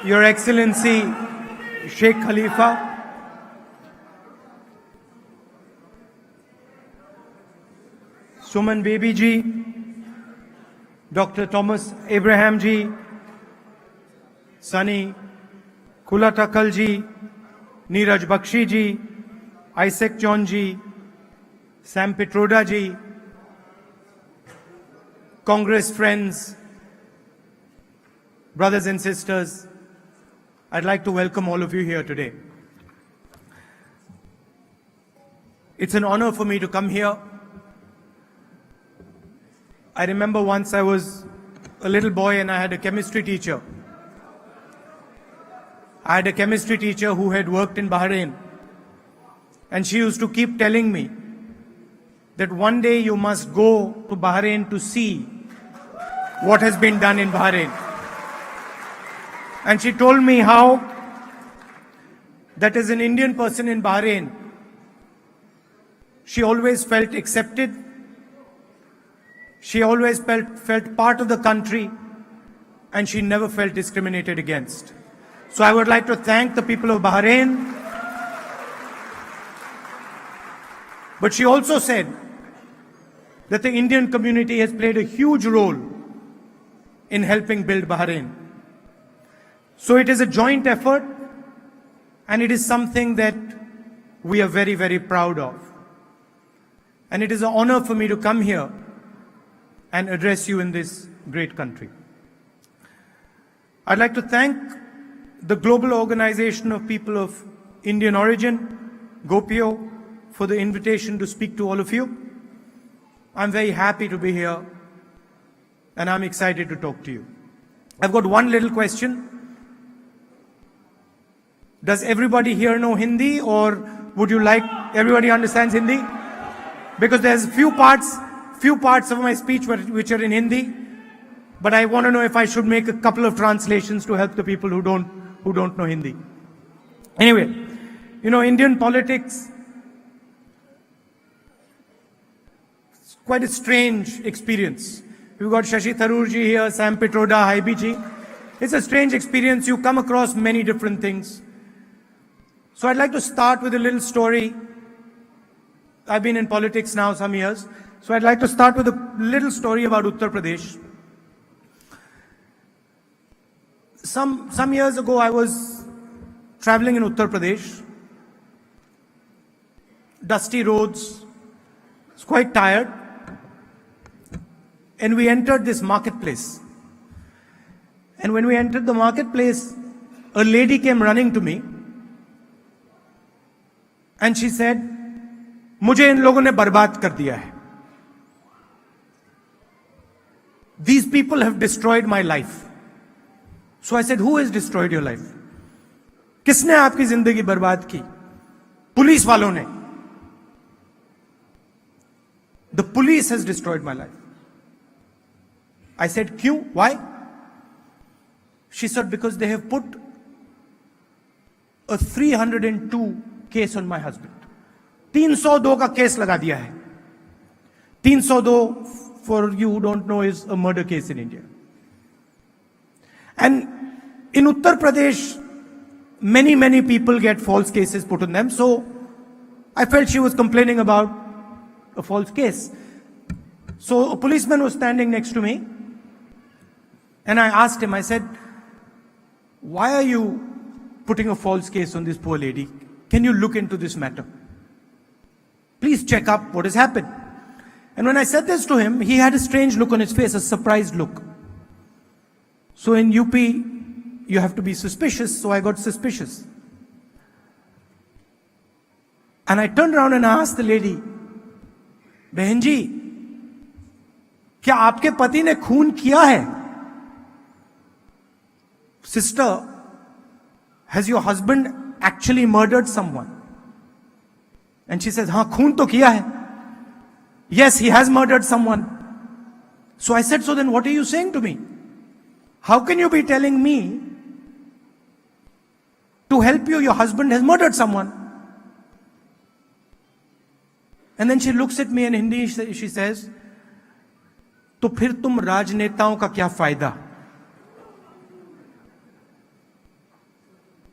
Your Excellency Sheikh Khalifa, Suman Baby ji, Dr. Thomas Abraham ji, Sunny Kulatakal ji, Neeraj Bakshi ji, Isaac John ji, Sam Petroda ji, Congress friends, brothers and sisters, I'd like to welcome all of you here today. It's an honor for me to come here. I remember once I was a little boy and I had a chemistry teacher. I had a chemistry teacher who had worked in Bahrain, and she used to keep telling me that one day you must go to Bahrain to see what has been done in Bahrain. And she told me how that as an Indian person in Bahrain, she always felt accepted. She always felt part of the country, and she never felt discriminated against. So I would like to thank the people of Bahrain. But she also said that the Indian community has played a huge role in helping build Bahrain. So it is a joint effort, and it is something that we are very, very proud of. And it is an honor for me to come here and address you in this great country. I'd like to thank the Global Organization of People of Indian Origin, GOPIO, for the invitation to speak to all of you. I'm very happy to be here, and I'm excited to talk to you. I've got one little question. Does everybody here know Hindi, or would you like everybody understands Hindi? Because there's few parts of my speech which are in Hindi, but I want to know if I should make a couple of translations to help the people who don't know Hindi. Anyway, you know, Indian politics, it's quite a strange experience. We've got Shashi Tharoor ji here, Sam Petroda, Haibi ji. It's a strange experience. You come across many different things. So I'd like to start with a little story. I've been in politics now some years. So I'd like to start with a little story about Uttar Pradesh. Some years ago, I was traveling in Uttar Pradesh. Dusty roads. I was quite tired. And we entered this marketplace. And when we entered the marketplace, a lady came running to me. And she said, "मुझे इन लोगों ने बर्बाद कर दिया है. These people have destroyed my life." So I said, "Who has destroyed your life?" किसने आपकी जिंदगी बर्बाद की? पुलिस वालों ने. The police has destroyed my life. I said, "क्यों? Why?" She said, "Because they have put a 302 case on my husband." 302 का case लगा दिया है. 302, for you who don't know, is a murder case in India. And in Uttar Pradesh, many people get false cases put on them. So I felt she was complaining about a false case. So a policeman was standing next to me, and I asked him, I said, "Why are you putting a false case on this poor lady? Can you look into this matter? Please check up what has happened." And when I said this to him, he had a strange look on his face, a surprised look. So in UP, you have to be suspicious, so I got suspicious. And I turned around and asked the lady, "बहन जी, क्या आपके पति ने खून किया है?" "Sister, has your husband actually murdered someone?" And she says, "हाँ, खून तो किया है." "Yes, he has murdered someone." So I said, "So then what are you saying to me? How can you be telling me to help you, your husband has murdered someone?" And then she looks at me in Hindi, she says, "तो फिर तुम राजनेताओं का क्या फायदा?"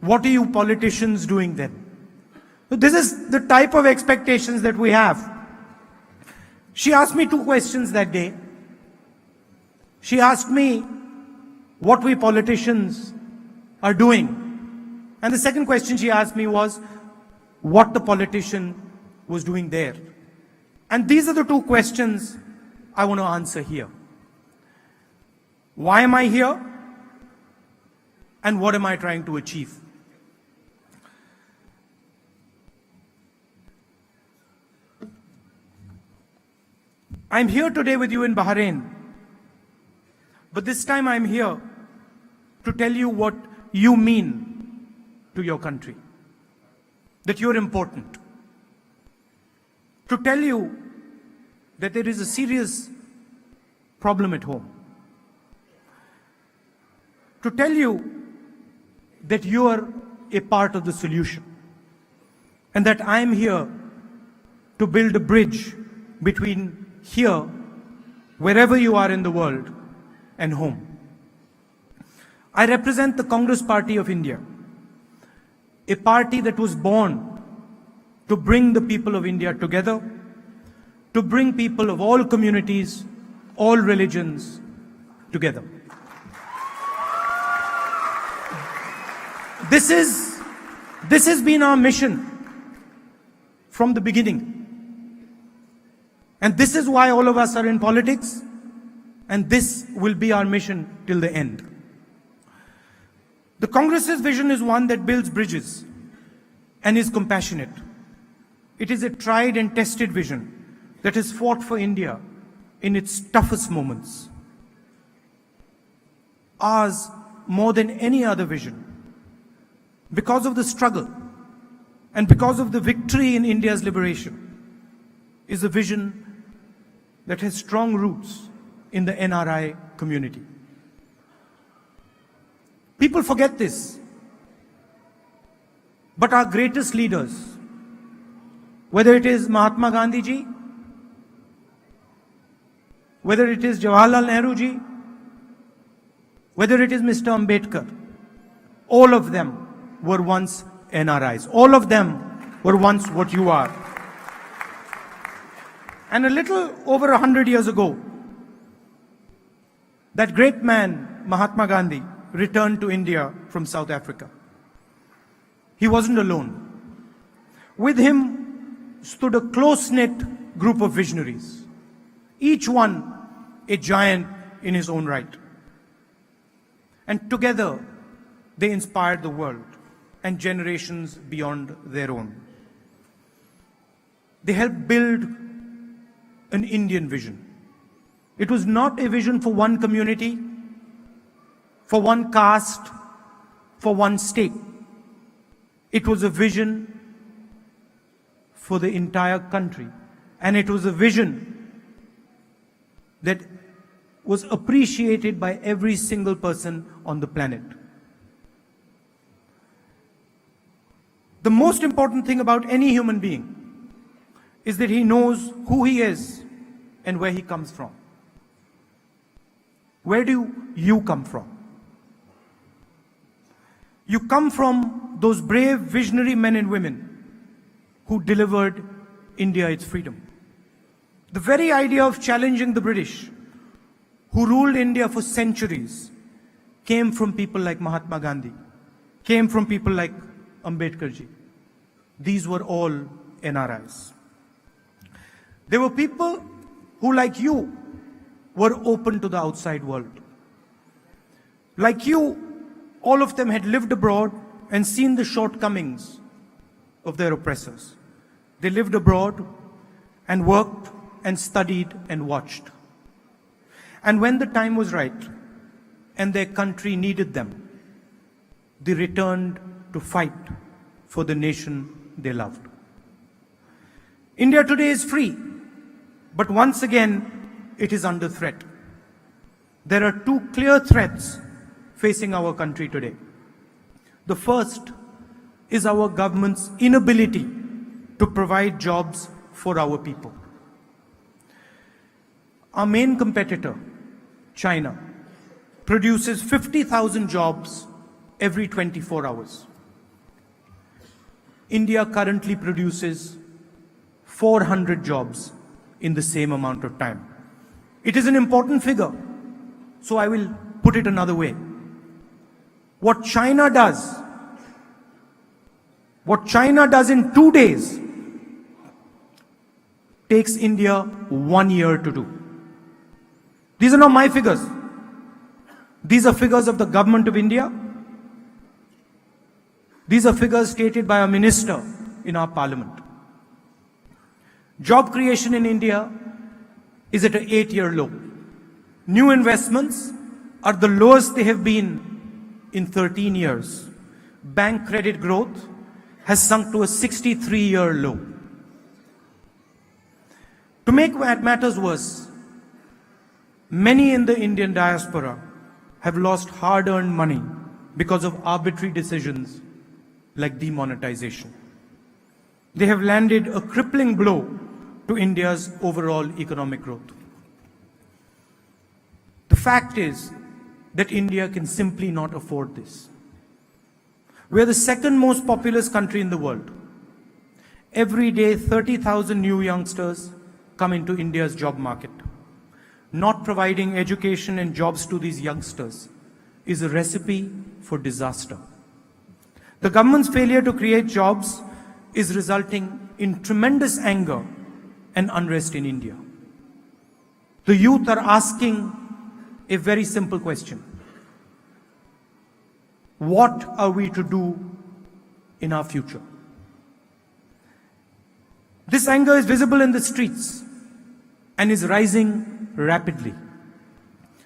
What are you politicians doing then? So this is the type of expectations that we have. She asked me two questions that day. She asked me what we politicians are doing. And the second question she asked me was what the politician was doing there. And these are the two questions I want to answer here. Why am I here? And what am I trying to achieve? I'm here today with you in Bahrain, but this time I'm here to tell you what you mean to your country, that you're important, to tell you that there is a serious problem at home, to tell you that you are a part of the solution, and that I'm here to build a bridge between here, wherever you are in the world, and home. I represent the Congress Party of India, a party that was born to bring the people of India together, to bring people of all communities, all religions together. This has been our mission from the beginning. And this is why all of us are in politics, and this will be our mission till the end. The Congress's vision is one that builds bridges and is compassionate. It is a tried and tested vision that has fought for India in its toughest moments. Ours, more than any other vision, because of the struggle and because of the victory in India's liberation, is a vision that has strong roots in the NRI community. People forget this, but our greatest leaders, whether it is Mahatma Gandhi ji, whether it is Jawaharlal Nehru ji, whether it is Mr. Ambedkar, all of them were once NRIs. All of them were once what you are. And a little over 100 years ago, that great man, Mahatma Gandhi, returned to India from South Africa. He wasn't alone. With him stood a close-knit group of visionaries, each one a giant in his own right. And together, they inspired the world and generations beyond their own. They helped build an Indian vision. It was not a vision for one community, for one caste, for one state. It was a vision for the entire country. And it was a vision that was appreciated by every single person on the planet. The most important thing about any human being is that he knows who he is and where he comes from. Where do you come from? You come from those brave visionary men and women who delivered India its freedom. The very idea of challenging the British, who ruled India for centuries, came from people like Mahatma Gandhi, came from people like Ambedkar ji. These were all NRIs. There were people who, like you, were open to the outside world. Like you, all of them had lived abroad and seen the shortcomings of their oppressors. They lived abroad and worked and studied and watched. And when the time was right and their country needed them, they returned to fight for the nation they loved. India today is free, but once again, it is under threat. There are two clear threats facing our country today. The first is our government's inability to provide jobs for our people. Our main competitor, China, produces 50,000 jobs every 24 hours. India currently produces 400 jobs in the same amount of time. It is an important figure, so I will put it another way. What China does in 2 days takes India 1 year to do. These are not my figures. These are figures of the government of India. These are figures stated by a minister in our parliament. Job creation in India is at an 8-year low. New investments are the lowest they have been in 13 years. Bank credit growth has sunk to a 63-year low. To make matters worse, many in the Indian diaspora have lost hard-earned money because of arbitrary decisions like demonetization. They have landed a crippling blow to India's overall economic growth. The fact is that India can simply not afford this. We are the second most populous country in the world. Every day, 30,000 new youngsters come into India's job market. Not providing education and jobs to these youngsters is a recipe for disaster. The government's failure to create jobs is resulting in tremendous anger and unrest in India. The youth are asking a very simple question. What are we to do in our future? This anger is visible in the streets and is rising rapidly.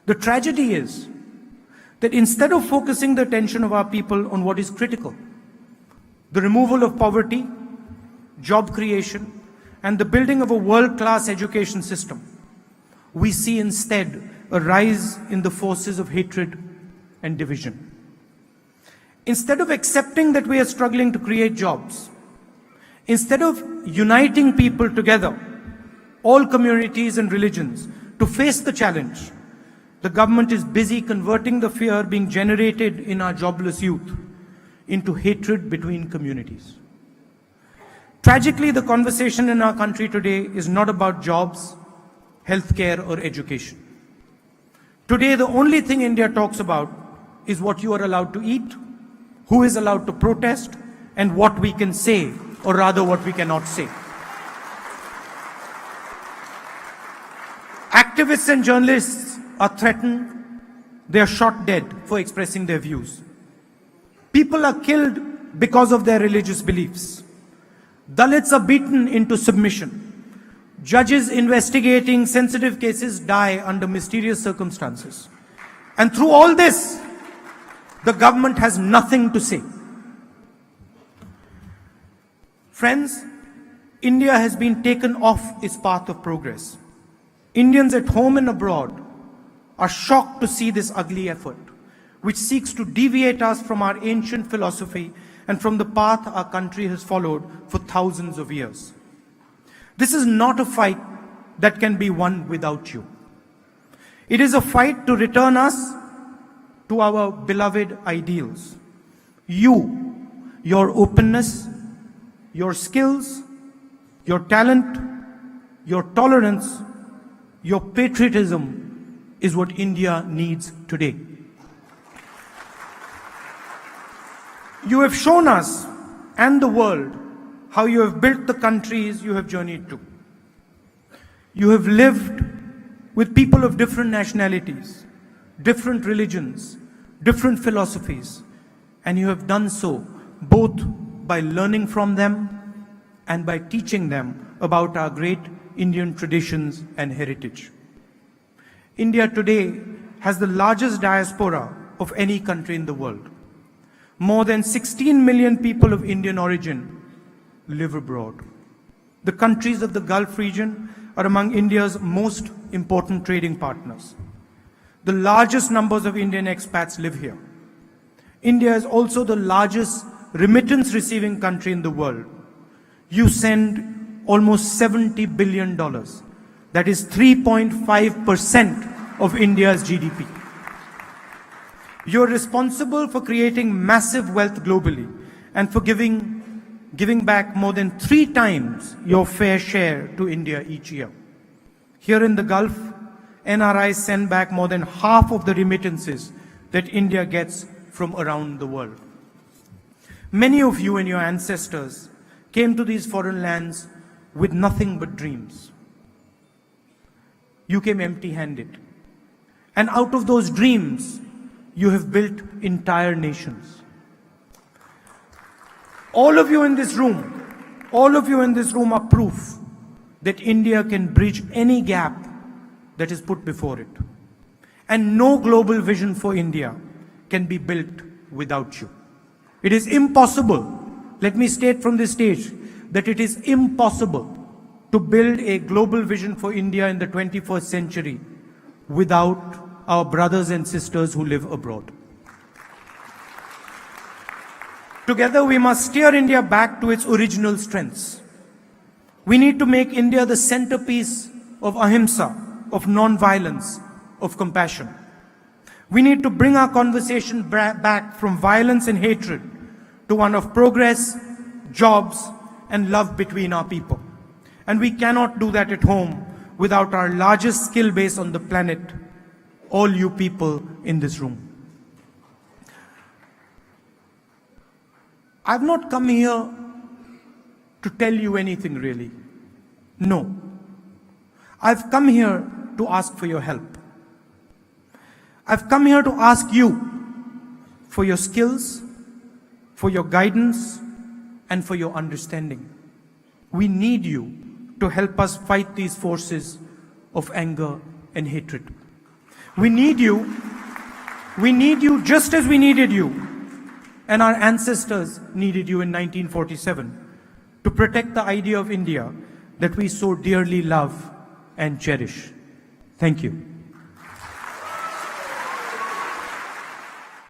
The tragedy is that instead of focusing the attention of our people on what is critical, the removal of poverty, job creation, and the building of a world-class education system, we see instead a rise in the forces of hatred and division. Instead of accepting that we are struggling to create jobs, instead of uniting people together, all communities and religions, to face the challenge, the government is busy converting the fear being generated in our jobless youth into hatred between communities. Tragically, the conversation in our country today is not about jobs, healthcare, or education. Today, the only thing India talks about is what you are allowed to eat, who is allowed to protest, and what we can say, or rather what we cannot say. Activists and journalists are threatened. They are shot dead for expressing their views. People are killed because of their religious beliefs. Dalits are beaten into submission. Judges investigating sensitive cases die under mysterious circumstances. And through all this, the government has nothing to say. Friends, India has been taken off its path of progress. Indians at home and abroad are shocked to see this ugly effort, which seeks to deviate us from our ancient philosophy and from the path our country has followed for thousands of years. This is not a fight that can be won without you. It is a fight to return us to our beloved ideals. You, your openness, your skills, your talent, your tolerance, your patriotism is what India needs today. You have shown us and the world how you have built the countries you have journeyed to. You have lived with people of different nationalities, different religions, different philosophies, and you have done so both by learning from them and by teaching them about our great Indian traditions and heritage. India today has the largest diaspora of any country in the world. More than 16 million people of Indian origin live abroad. The countries of the Gulf region are among India's most important trading partners. The largest numbers of Indian expats live here. India is also the largest remittance receiving country in the world. You send almost $70 billion. That is 3.5% of India's GDP. You're responsible for creating massive wealth globally and for giving giving back more than 3 times your fair share to India each year. Here in the Gulf, NRIs send back more than half of the remittances that India gets from around the world. Many of you and your ancestors came to these foreign lands with nothing but dreams. You came empty-handed. And out of those dreams, you have built entire nations. All of you in this room are proof that India can bridge any gap that is put before it. And no global vision for India can be built without you. It is impossible, let me state from this stage, that it is impossible to build a global vision for India in the 21st century without our brothers and sisters who live abroad. Together we must steer India back to its original strengths. We need to make India the centerpiece of ahimsa, of non-violence, of compassion. We need to bring our conversation back from violence and hatred to one of progress, jobs, and love between our people. And we cannot do that at home without our largest skill base on the planet, all you people in this room. I've not come here to tell you anything really. No. I've come here to ask for your help. I've come here to ask you for your skills, for your guidance, and for your understanding. We need you to help us fight these forces of anger and hatred. We need you just as we needed you, and our ancestors needed you in 1947 to protect the idea of India that we so dearly love and cherish. Thank you.